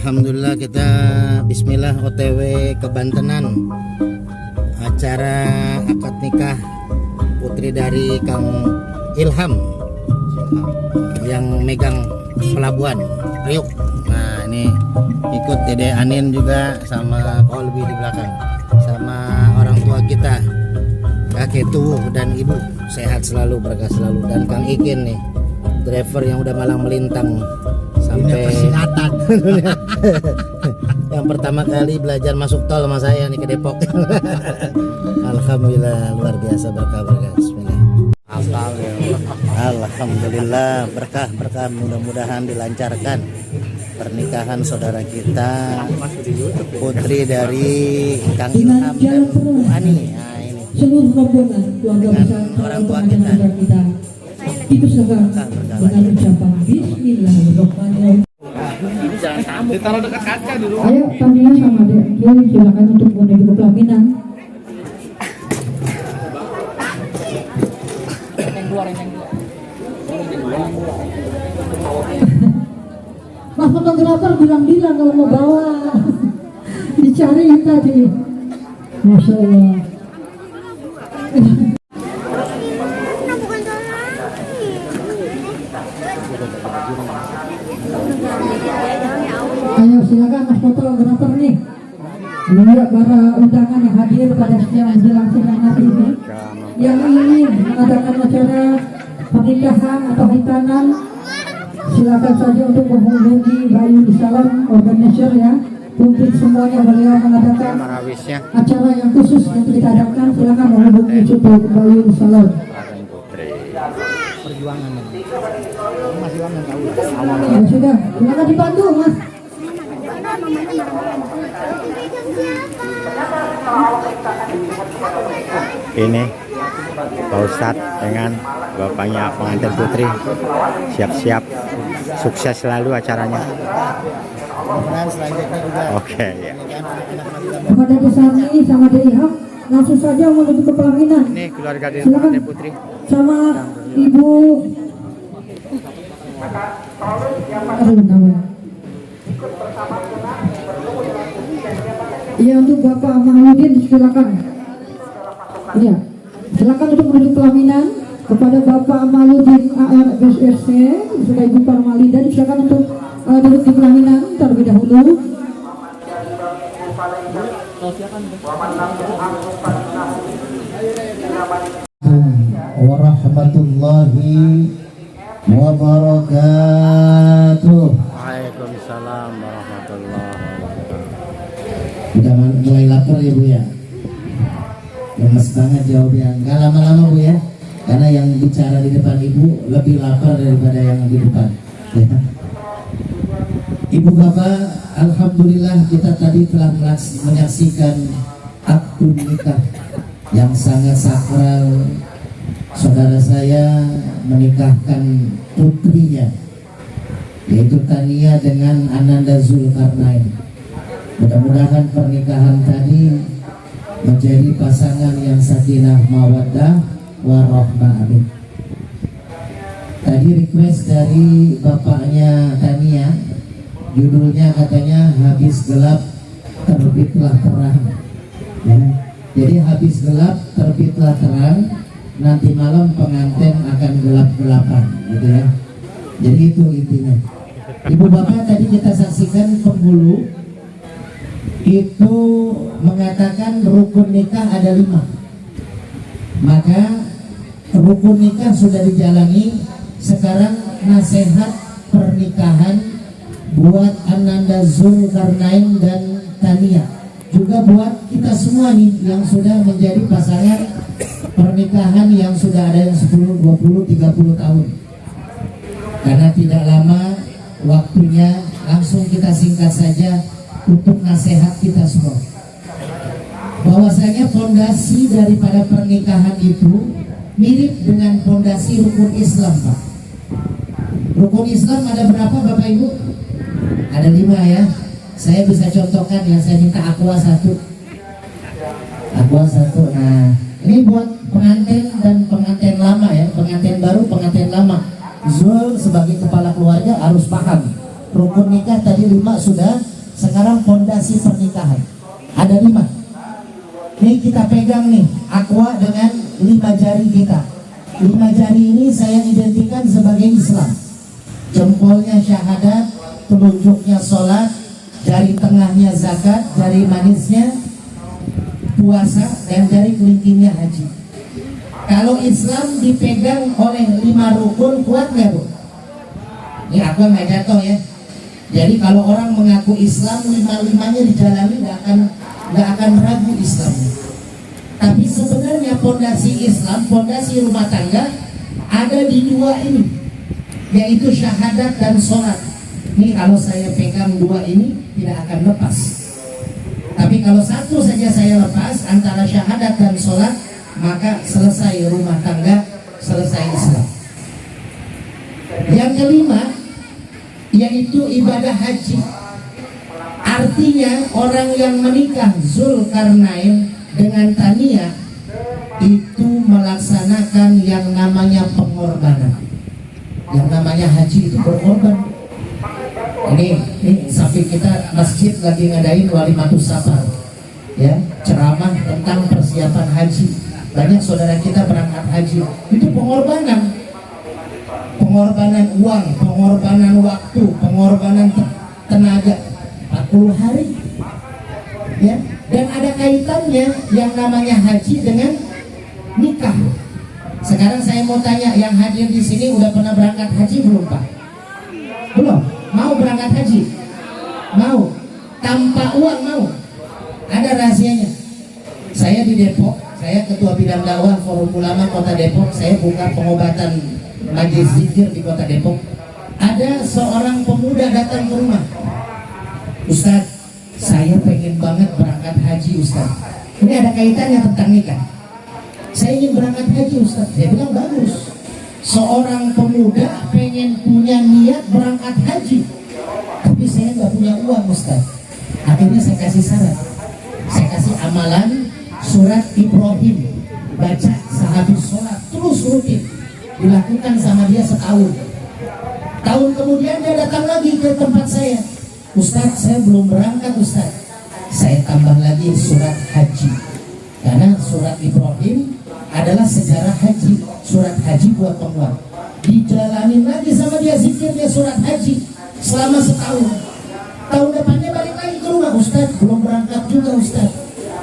Alhamdulillah, kita bismillah OTW ke Bantenan. Acara akad nikah putri dari Kang Ilham yang megang pelabuhan Priuk. Nah, ini ikut Dede Anin juga sama Kolbi di belakang, sama orang tua kita, kakek tuh dan ibu sehat selalu, berkah selalu, dan Kang Ikin nih, driver yang udah malang melintang sampai persingatan. Yang pertama kali belajar masuk tol sama saya nih ke Depok. Alhamdulillah, luar biasa, berkah-berkah. Bismillah. Alhamdulillah, berkah, mudah-mudahan dilancarkan pernikahan saudara kita, putri dari Kang Ilham dan Bu Ani. Nah, ini seluruh rombongan keluarga besar orang tua kita. Itu sekarang dengan ucapan Bismillahirrahmanirrahim. Ditaruh dekat kaca di rumah. Ayo Tania sama Dek, silakan untuk menuju ke pelaminan. Mas fotografer bilang-bilang kalau mau bawa, dicariin tadi. Masya Allah. Ayo silakan Mas fotografer nih, melihat para undangan yang hadir pada siang menjelang sidang hari ini, yang ingin mengadakan acara pernikahan atau hitanan, silakan saja untuk menghubungi Bayu Salam Organizer ya. Untuk semuanya beliau mengadakan acara yang khusus yang kita adakan, silakan menghubungi Super Bayu Salam. Perjuangan masih lama tahu. Ya sudah, silakan dibantu Mas. Ini Pak Ustadz dengan bapaknya pengantin putri siap-siap, sukses selalu acaranya. Dan selanjutnya juga Oke, ya. Kepada Desani sama Ilham langsung saja menuju ke pelaminan. Ini keluarga dari Silakan pengantin putri. sama Ibu. Iya, untuk Bapak Mahmudin silakan. Iya, silakan untuk menuju pelaminan. Kepada Bapak Mahmudin AR BSRC, sudah Ibu Parmalida, silakan untuk duduk di pelaminan terlebih dahulu. warahmatullahi wabarakatuh. Waalaikumsalam warahmatullahi wabarakatuh. Udah mulai lapar ya Bu ya? Lemes banget jawabnya. Nggak lama-lama Bu ya, karena yang bicara di depan Ibu lebih lapar daripada yang di depan ya. Ibu Bapak, alhamdulillah kita tadi telah menyaksikan akad nikah yang sangat sakral. Saudara saya menikahkan putrinya, yaitu Tania dengan Ananda Zulkarnain. Mudah-mudahan pernikahan tadi menjadi pasangan yang sakinah mawaddah warahmah. Amin. Tadi request dari bapaknya Tania, judulnya katanya habis gelap terbitlah terang ya. Jadi habis gelap terbitlah terang, nanti malam pengantin akan gelap-gelapan gitu ya. Jadi itu intinya. Ibu bapak, tadi kita saksikan penghulu itu mengatakan rukun nikah ada 5. Maka rukun nikah sudah dijalani. Sekarang nasihat pernikahan buat Ananda Zulkarnain dan Tania, juga buat kita semua nih yang sudah menjadi pasangan pernikahan, yang sudah ada yang 10, 20, 30 tahun. Karena tidak lama waktunya, langsung kita singkat saja untuk nasihat kita semua. Bahwasanya fondasi daripada pernikahan itu mirip dengan fondasi rukun Islam, Pak. Rukun Islam ada berapa Bapak Ibu? Ada 5 ya. Saya bisa contohkan ya, saya minta aqua 1. Aqua 1. Nah, ini buat pengantin dan pengantin lama ya, pengantin baru, pengantin lama. Zul sebagai kepala keluarga harus paham. Rukun nikah tadi 5 sudah Sekarang fondasi pernikahan ada 5. Nih kita pegang nih aqua dengan 5 jari kita. 5 jari ini saya identikan sebagai Islam. Jempolnya syahadat, telunjuknya sholat, jari tengahnya zakat, jari manisnya puasa, dan jari kelingkingnya haji. Kalau Islam dipegang oleh 5 rukun, kuat nggak Bu? Ini aku nggak jatuh ya. Jadi kalau orang mengaku Islam, 5-5-nya dijalani nggak akan ragu Islamnya. Tapi sebenarnya fondasi Islam, fondasi rumah tangga ada di 2 ini, yaitu syahadat dan sholat. Ini kalau saya pegang 2 ini tidak akan lepas. Tapi kalau 1 saja saya lepas, antara syahadat dan sholat, maka selesai rumah tangga, selesai Islam. Yang kelima yaitu ibadah haji. Artinya orang yang menikah Zulkarnain dengan Tania itu melaksanakan yang namanya pengorbanan. Yang namanya haji itu berkorban. Ini sampai kita masjid lagi ngadain Walimatus Safar, ya, ceramah tentang persiapan haji. Banyak saudara kita berangkat haji, itu pengorbanan. Pengorbanan uang, pengorbanan waktu, pengorbanan tenaga, 40 hari, ya. Dan ada kaitannya yang namanya haji dengan nikah. Sekarang saya mau tanya, yang hadir di sini udah pernah berangkat haji belum Pak? Belum? Mau berangkat haji? Mau? Tanpa uang mau? Ada rahasianya. Saya di Depok, saya ketua bidang dakwah Forum Ulama Kota Depok. Saya buka pengobatan majelis zikir di Kota Depok. Ada seorang pemuda datang ke rumah. Ustaz, saya pengen banget berangkat haji Ustaz. Ini ada kaitannya tentang nikah. Saya ingin berangkat haji Ustaz. Saya bilang bagus. Seorang pemuda pengen punya niat berangkat haji, tapi saya nggak punya uang Ustaz. Akhirnya saya kasih saran, saya kasih amalan surat Ibrahim, baca sehabis sholat terus rutin, dilakukan sama dia setahun. Tahun kemudian dia datang lagi ke tempat saya. Ustaz, saya belum berangkat Ustaz. Saya tambah lagi surat haji, karena surat Ibrahim adalah sejarah haji, surat haji buat penguat. Dijalanin lagi sama dia zikirnya surat haji selama setahun. Tahun depannya balik lagi ke rumah, Ustaz belum berangkat juga Ustaz.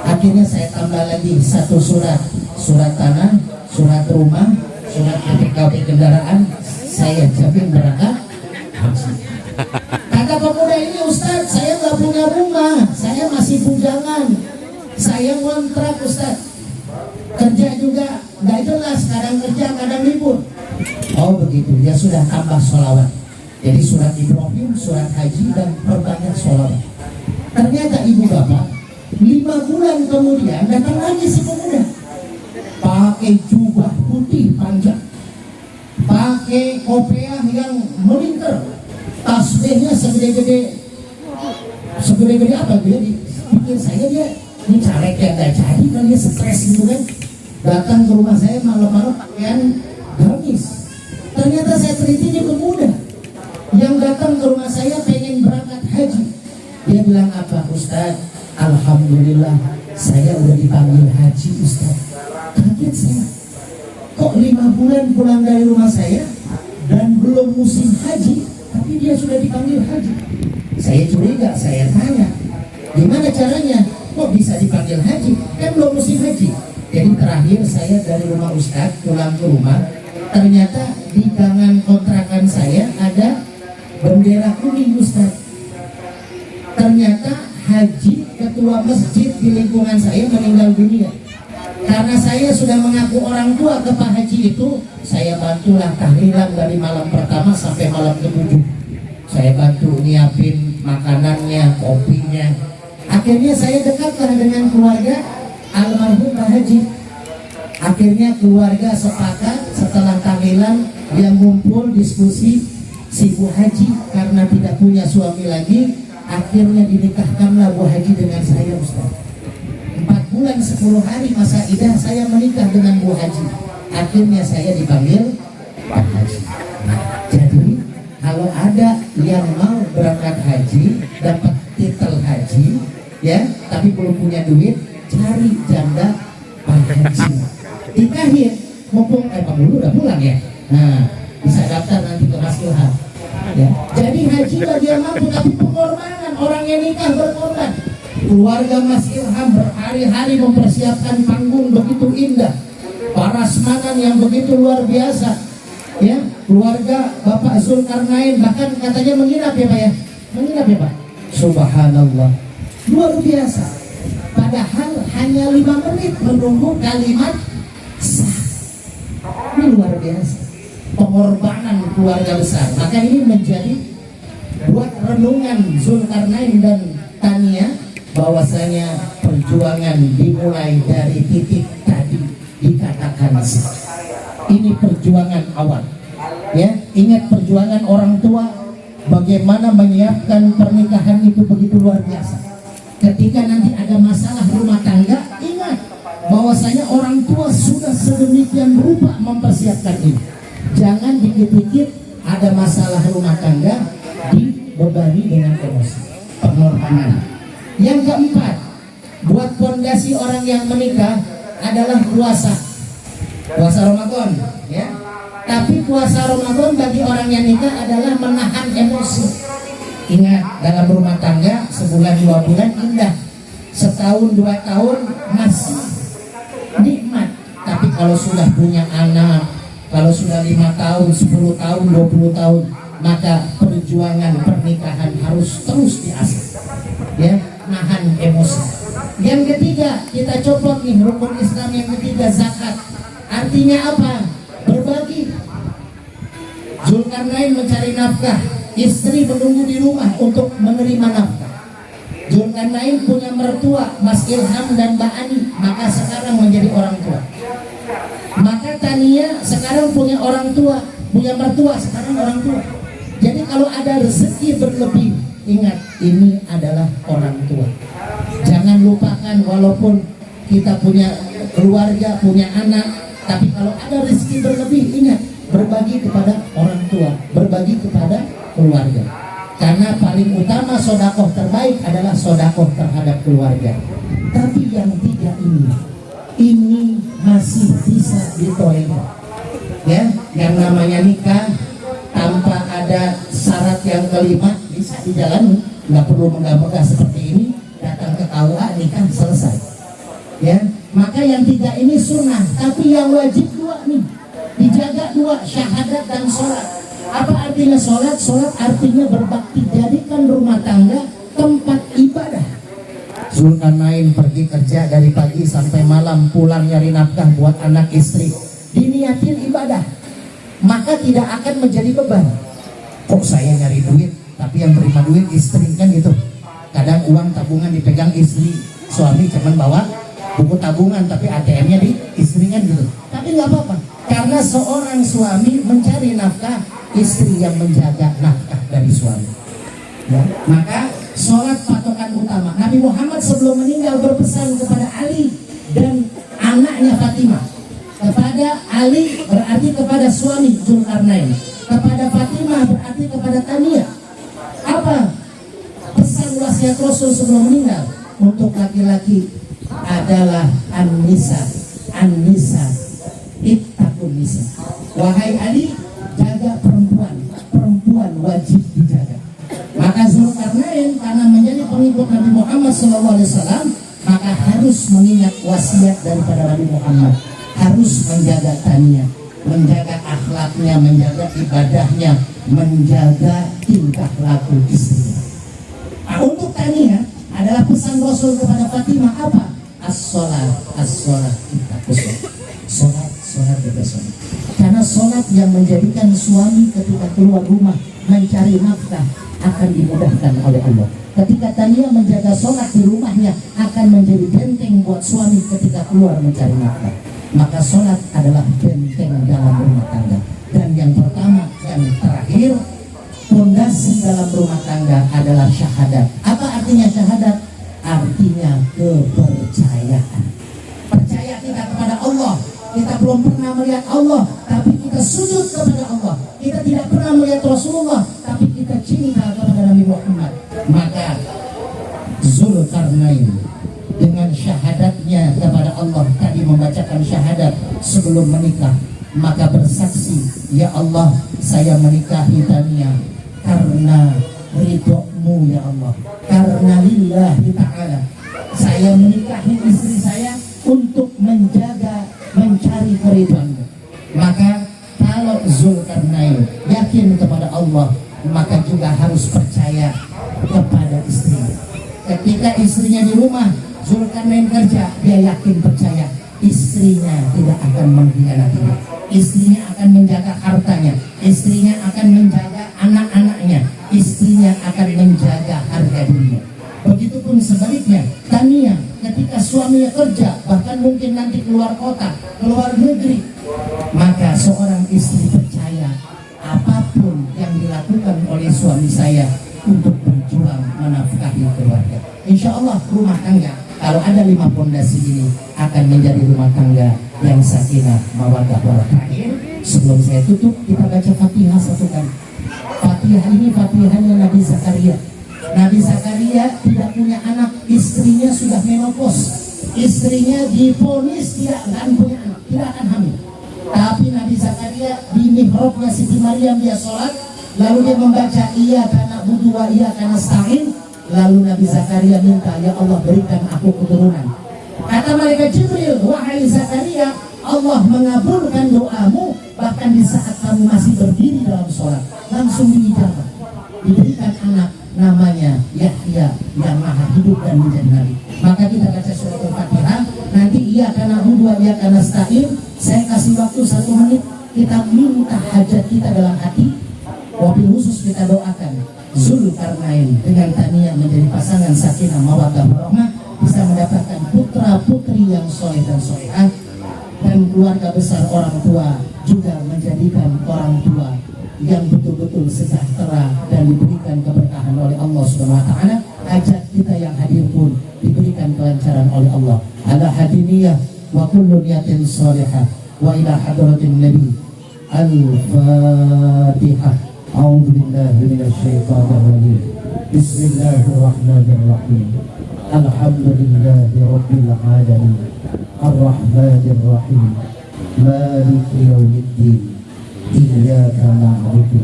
Akhirnya saya tambah lagi 1 surat, surat tanah, surat rumah, surat PKB kendaraan. Saya jamin berangkat haji. Kata pemuda ini, Ustaz saya nggak punya rumah, saya masih bujangan, saya ngontrak Ustaz. Kerja juga nggak jelas, kadang kerja kadang libur. Oh begitu, ya sudah, tambah sholawat. Jadi surat Ibrahim, surat haji, dan perbanyak sholawat. Ternyata ibu bapak 5 bulan kemudian datang lagi si pemuda, pakai jubah putih panjang, pakai kopiah yang melingkar, tasbihnya segede-gede apa dia. Pikir saya dia ini caleg yang gak jadi, kan dia stres gitu kan. Datang ke rumah saya malam-malam pakaian gamis. Ternyata saya teliti dia pemuda yang datang ke rumah saya pengen berangkat haji. Dia bilang apa? Ustaz, alhamdulillah saya udah dipanggil haji Ustaz. Kaget saya, kok 5 bulan pulang dari rumah saya dan belum musim haji, tapi dia sudah dipanggil haji. Saya curiga, saya tanya, gimana caranya kok bisa dipanggil haji? Kan belum musim haji. Jadi terakhir saya dari rumah Ustaz pulang ke rumah, ternyata di gangan kontrakan saya ada bendera kuning Ustaz. Ternyata haji ketua masjid di lingkungan saya meninggal dunia. Karena saya sudah mengaku orang tua ke Pak Haji itu, saya bantulah tahlilan dari malam pertama sampai malam ke-7. Saya bantu nyiapin makanannya, kopinya. Akhirnya saya dekatlah dengan keluarga almarhum Pak Haji. Akhirnya keluarga sepakat setelah tahlilan yang ngumpul diskusi, si Bu Haji karena tidak punya suami lagi, akhirnya dinikahkanlah Bu Haji dengan saya Ustaz. 4 bulan 10 hari masa idah saya menikah dengan Bu Haji. Akhirnya saya dipanggil Pak Haji. Nah, jadi kalau ada yang mau berangkat haji dapat titel haji, ya, tapi belum punya duit, cari janda penghaji. Nikahin, mumpung Bang Lulu udah pulang ya. Nah, bisa daftar nanti ke Mas Ilham. Ya. Jadi haji bagi yang mampu, tapi pengorbanan orang yang nikah berkorban. Keluarga Mas Ilham berhari-hari mempersiapkan panggung begitu indah, parasmanan yang begitu luar biasa. Ya, keluarga Bapak Zulkarnain bahkan katanya menginap ya Pak ya, menginap ya Pak. Subhanallah, luar biasa. Padahal hanya 5 menit menunggu kalimat sah. Ini luar biasa. Pengorbanan keluarga besar. Maka ini menjadi buat renungan Zulkarnain dan Tania, bahwasanya perjuangan dimulai dari titik tadi dikatakan sah. Ini perjuangan awal. Ya, ingat perjuangan orang tua, bagaimana menyiapkan pernikahan itu begitu luar biasa. Ketika nanti ada masalah rumah tangga, ingat bahwasanya orang tua sudah sedemikian rupa mempersiapkan ini. Jangan dikit-dikit ada masalah rumah tangga dibebani dengan emosi, pengorbanan. Yang keempat, buat fondasi orang yang menikah adalah puasa Ramadan, ya. Tapi puasa Ramadan bagi orang yang nikah adalah menahan emosi. Ingat, dalam rumah tangga sebulan 2 bulan indah, setahun 2 tahun masih nikmat. Tapi kalau sudah punya anak, kalau sudah 5 tahun, 10 tahun, 20 tahun, maka perjuangan pernikahan harus terus diasah, ya, nahan emosi. Yang ketiga, kita coplok nih rukun Islam yang ketiga, zakat. Artinya apa? Berbagi. Zulkarnain mencari nafkah, istri menunggu di rumah untuk menerima nafkah. Zulkarnain punya mertua, Mas Ilham dan Mbak Ani, maka sekarang menjadi orang tua. Maka Tania sekarang punya orang tua, punya mertua, sekarang orang tua. Jadi kalau ada rezeki berlebih, ingat ini adalah orang tua. Jangan lupakan, walaupun kita punya keluarga, punya anak, tapi kalau ada rezeki berlebih, ingat berbagi kepada orang tua, berbagi kepada keluarga. Karena paling utama sodakoh terbaik adalah sodakoh terhadap keluarga. Tapi yang tiga ini masih bisa ditolerir. Ya, yang namanya nikah tanpa ada syarat yang kelima bisa dijalani, nggak perlu megah-megah seperti ini. Datang ke KUA nikah selesai. Ya, maka yang tiga ini sunnah, tapi yang wajib 2 nih. Dijaga 2, syahadat dan sholat. Apa artinya sholat? Sholat artinya berbakti. Jadikan rumah tangga tempat ibadah. Zulkarnain pergi kerja dari pagi sampai malam, pulang nyari nafkah buat anak istri, diniatin ibadah, maka tidak akan menjadi beban. Kok saya nyari duit, tapi yang terima duit istri, kan gitu. Kadang uang tabungan dipegang istri, suami cuman bawa buku tabungan, tapi ATM-nya di istri, kan gitu. Tapi nggak apa-apa, karena seorang suami mencari nafkah, istri yang menjaga nafkah dari suami. Ya, maka sholat patokan utama. Nabi Muhammad sebelum meninggal berpesan kepada Ali dan anaknya Fatimah. Kepada Ali berarti kepada suami Zulkarnain, kepada Fatimah berarti kepada Tania. Apa pesan wasiat Rasul sebelum meninggal? Untuk laki-laki adalah an-nisa, ittaqun nisa. Wahai Ali, jaga perempuan, perempuan wajib dijaga. Maka Zulkarnain karena menjadi pengikut Nabi Muhammad SAW, maka harus mengingat wasiat daripada Nabi Muhammad, harus menjaga Tania, menjaga akhlaknya, menjaga ibadahnya, menjaga tingkah laku istrinya. Nah, untuk Tania adalah pesan Rasul kepada Fatimah apa? As-sholat, kita sholat, kita sholat. Karena sholat yang menjadikan suami ketika keluar rumah mencari nafkah akan dimudahkan oleh Allah. Ketika Tania menjaga sholat di rumahnya akan menjadi benteng buat suami ketika keluar mencari nafkah. Maka sholat adalah benteng dalam rumah tangga. Dan yang pertama dan terakhir, fondasi dalam rumah tangga adalah syahadat. Apa artinya syahadat? Artinya kepercayaan. Percaya kita kepada Allah. Kita belum pernah melihat Allah, tapi kita sujud kepada Allah. Kita tidak pernah melihat Rasulullah, tapi kita cinta kepada Nabi Muhammad. Maka Zulkarnain dengan syahadatnya kepada Allah tadi membacakan syahadat sebelum menikah, maka bersaksi, ya Allah, saya menikahi Tania karena ridho-Mu ya Allah, karena lillahi ta'ala. Saya menikahi istri saya untuk menjaga, mencari keridhaan-Mu. Maka kalau Zulkarnain yakin kepada Allah, maka juga harus percaya kepada istrinya. Ketika istrinya di rumah, Zulkarnain kerja, dia yakin percaya istrinya tidak akan mengkhianatinya, istrinya akan menjaga hartanya, istrinya akan menjaga anak-anaknya, istrinya akan menjaga harga dirinya. Begitupun sebaliknya, Tania ketika suaminya kerja, bahkan mungkin nanti keluar kota, keluar negeri, maka seorang istri percaya apapun yang dilakukan oleh suami saya untuk berjuang menafkahi keluarga, insya Allah rumah tangga kalau ada 5 pondasi ini akan menjadi rumah tangga yang sakinah mawaddah warahmah. Sebelum saya tutup, kita baca Fatihah satu kali. Fatihah ini Fatihahnya Nabi Zakaria. Nabi Zakaria tidak punya anak, istrinya sudah menopause, istrinya divonis tidak akan punya anak, tidak akan hamil. Tapi Nabi Zakaria di mihrabnya Siti Maryam dia sholat, lalu dia membaca iyyaka na'budu wa iyyaka nasta'in. Lalu Nabi Zakaria minta, ya Allah berikan aku keturunan. Kata malaikat Jibril, wahai Zakaria, Allah mengabulkan doamu bahkan di saat kamu masih berdiri dalam sholat, langsung diijabah, diberikan anak namanya Yahya yang maha hidup dan menjadi nabi. Maka kita baca surat Al-Fatihah, nanti iyyaka na'budu wa iyyaka nasta'in. Saya kasih waktu 1 menit, kita minta hajat kita dalam hati, wabil khusus kita doakan Zulkarnain dengan Tania menjadi pasangan sakinah mawaddah warahmah, bisa mendapatkan putra putri yang soleh dan solehah, dan keluarga besar orang tua juga menjadikan orang tua yang betul-betul sejahtera dan diberikan keberkahan oleh Allah Subhanahu wa taala. Hajat kita yang hadir pun diberikan kelancaran oleh Allah. Ala hadiniyah wa kullu niyatin salihah wa ila hadratin nabi. Al-Fatihah. A'udzu billahi minasy syaithanir rajim. Bismillahirrahmanirrahim. Alhamdulillahi rabbil alamin. Arrahmanir rahim. Maliki yaumiddin. Iyyaka na'budu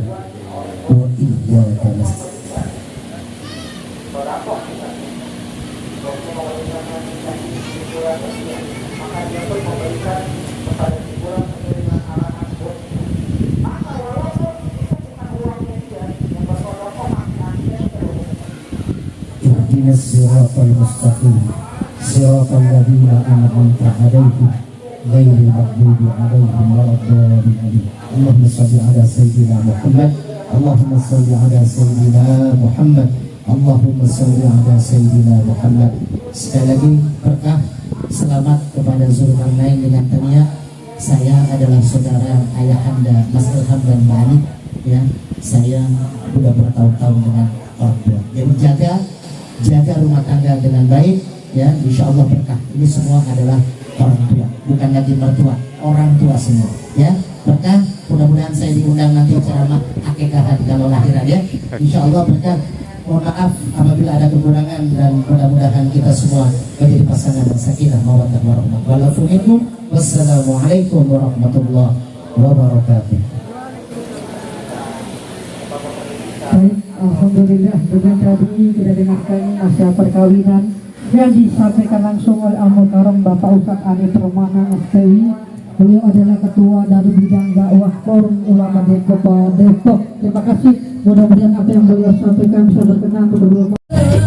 wa iyyaka nasta'in. Ihdinas siratal mustaqim. Siratal ladzina an'amta 'alaihim ghairil maghdubi 'alaihim waladdallin. Allahumma shalli ala sayyidina Muhammad. Allahumma shalli ala sayyidina Muhammad. Allahumma shalli ala sayyidina Muhammad. Sekali lagi berkah selamat kepada Zulkarnain dengan Tania. Saya adalah saudara ayahanda Mas Ilham dan Mbak Ani, ya. Saya sudah bertahun-tahun dengan orang tua. Jadi jaga rumah tangga dengan baik, ya. Insya Allah berkah. Ini semua adalah orang tua, bukan lagi mertua, orang tua semua, ya. Berkah. Mudah-mudahan saya diundang nanti ceramah akikahan kalau lahiran, ya. Insya Allah berkah. Mohon maaf apabila ada kekurangan, dan mudah-mudahan kita semua menjadi pasangan sakinah mawaddah warahmah. Wassalamualaikum warahmatullahi wabarakatuh. Baik, alhamdulillah dengan tadi kita dengarkan nasihat perkawinan yang disampaikan langsung oleh Al-Mukarram Bapak Ustadz Ani Permana SPI. Beliau adalah ketua dari bidang dakwah Forum Ulama Depok. Terima kasih. Mudah-mudahan apa yang beliau sampaikan bisa berkenan untuk beliau. Masih